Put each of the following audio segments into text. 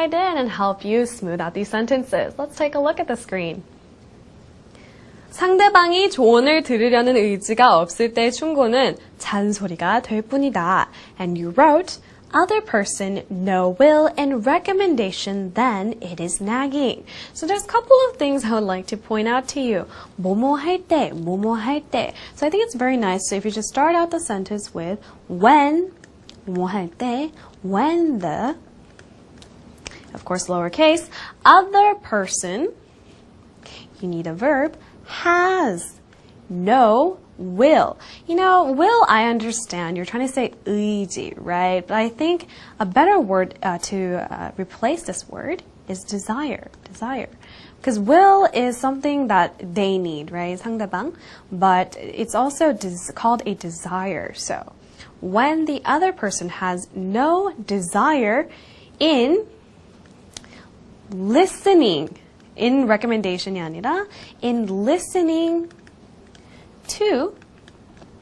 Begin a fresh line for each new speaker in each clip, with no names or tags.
right in and help you smooth out these sentences. Let's take a look at the screen. 상대방이 조언을 들으려는 의지가 없을 때의 충고는 잔소리가 될 뿐이다. And you wrote, other person, no will, and recommendation, then it is nagging. So there's a couple of things I would like to point out to you. 뭐뭐 할 때, 뭐뭐 할 때. So I think it's very nice. So if you just start out the sentence with when, 뭐뭐 할 때, when the, of course lowercase, other person, you need a verb, has, no, will. You know, will, I understand. You're trying to say 의지, right? But I think a better word to replace this word is desire. Desire. Because will is something that they need, right? 상대방. But it's also called a desire. So when the other person has no desire in listening, in recommendation이 아니라 in listening to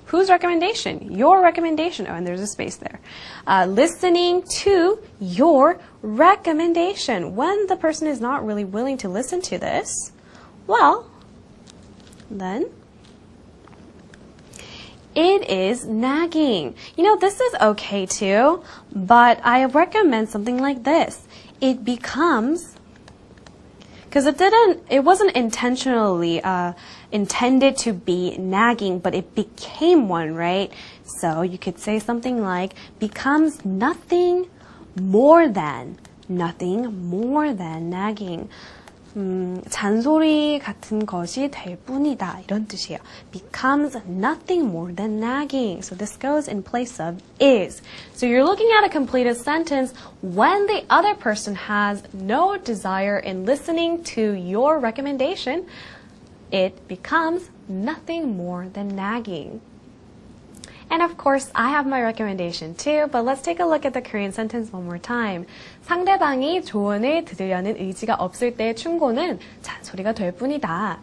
whose recommendation? Your recommendation. Oh, and there's a space there. Listening to your recommendation. When the person is not really willing to listen to this, well, then it is nagging. You know, this is okay too, but I recommend something like this. It becomes, because it wasn't intentionally intended to be nagging, but it became one, right? So you could say something like, becomes nothing more than nagging. 잔소리 같은 것이 될 뿐이다. 이런 뜻이에요. Becomes nothing more than nagging. So this goes in place of is. So you're looking at a completed sentence when the other person has no desire in listening to your recommendation. It becomes nothing more than nagging. And of course, I have my recommendation too, but let's take a look at the Korean sentence one more time. 상대방이 조언을 들으려는 의지가 없을 때의 충고는 잔소리가 될 뿐이다.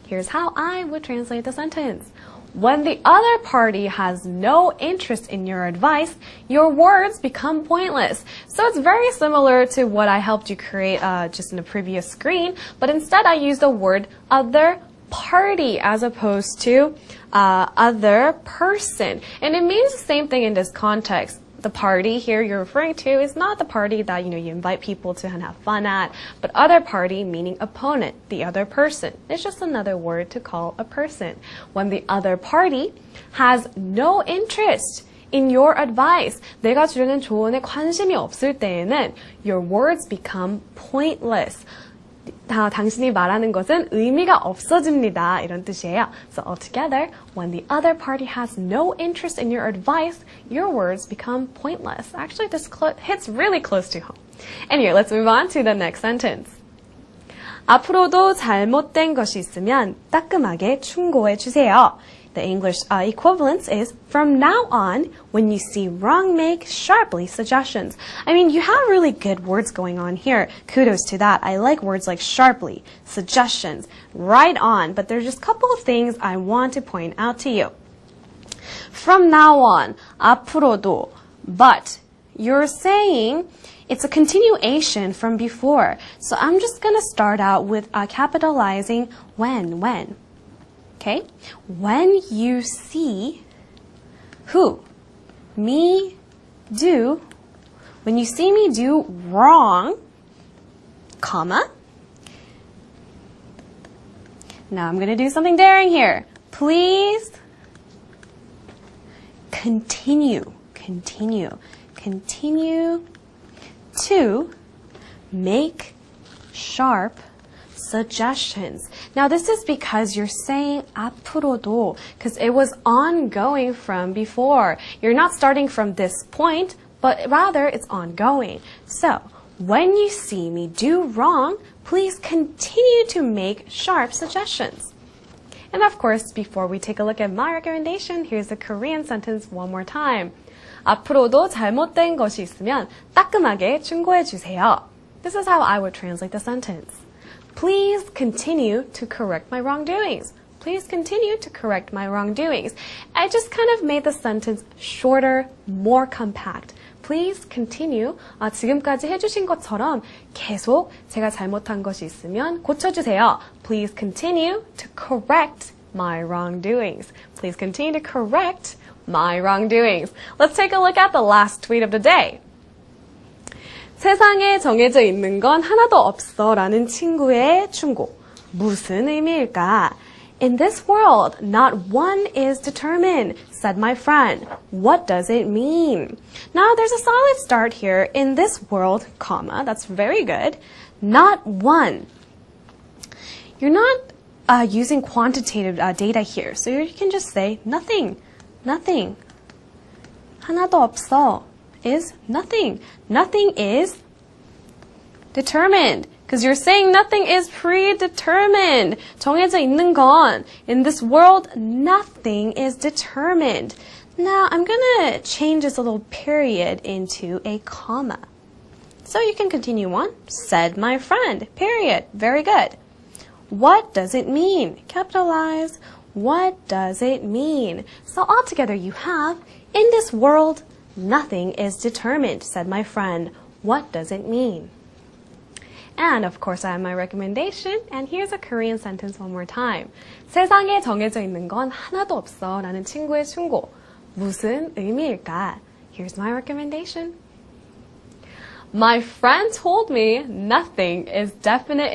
Here's how I would translate the sentence. When the other party has no interest in your advice, your words become pointless. So it's very similar to what I helped you create just in the previous screen, but instead I used the word other party as opposed to other person. And it means the same thing in this context. The party here you're referring to is not the party that you invite people to and have fun at, but other party meaning opponent, the other person. It's just another word to call a person. When the other party has no interest in your advice, 내가 주려는 조언에 관심이 없을 때에는 your words become pointless. 당신이 말하는 것은 의미가 없어집니다. 이런 뜻이에요. So altogether, when the other party has no interest in your advice, your words become pointless. Actually, this hits really close to home. Anyway, let's move on to the next sentence. 앞으로도 잘못된 것이 있으면 따끔하게 충고해 주세요. The English equivalence is, from now on, when you see wrong, make sharply suggestions. I mean, you have really good words going on here. Kudos to that. I like words like sharply, suggestions, right on. But there's just a couple of things I want to point out to you. From now on, 앞으로도, but you're saying it's a continuation from before. So I'm just going to start out with capitalizing when. Okay? When you see who? Me do. When you see me do wrong, comma. Now I'm going to do something daring here. Please continue to make sharp suggestions. Now this is because you're saying 앞으로도, because it was ongoing from before. You're not starting from this point, but rather it's ongoing. So, when you see me do wrong, please continue to make sharp suggestions. And of course, before we take a look at my recommendation, here's the Korean sentence one more time. 앞으로도 잘못된 것이 있으면 따끔하게 충고해 주세요. This is how I would translate the sentence. Please continue to correct my wrongdoings. Please continue to correct my wrongdoings. I just kind of made the sentence shorter, more compact. please continue. 지금까지 해주신 것처럼 계속 제가 잘못한 것이 있으면 고쳐주세요. Please continue to correct my wrongdoings. Please continue to correct my wrongdoings. Let's take a look at the last tweet of the day. 세상에 정해져 있는 건 하나도 없어 라는 친구의 충고. 무슨 의미일까? In this world, not one is determined, said my friend. What does it mean? Now, there's a solid start here. In this world, comma, that's very good. Not one. You're not using quantitative data here, so you can just say nothing, nothing. 하나도 없어 is nothing. Nothing is determined. Because you're saying nothing is predetermined. 정해져 있는 건, in this world, nothing is determined. Now, I'm going to change this little period into a comma. So you can continue on. Said my friend, period. Very good. What does it mean? Capitalize. What does it mean? So altogether you have, in this world, nothing is determined, said my friend. What does it mean? And of course I have my recommendation, and here's a Korean sentence one more time. 세상에 정해져 있는 건 하나도 없어 라는 친구의 충고. 무슨 의미일까? Here's my recommendation. My friend told me nothing is definite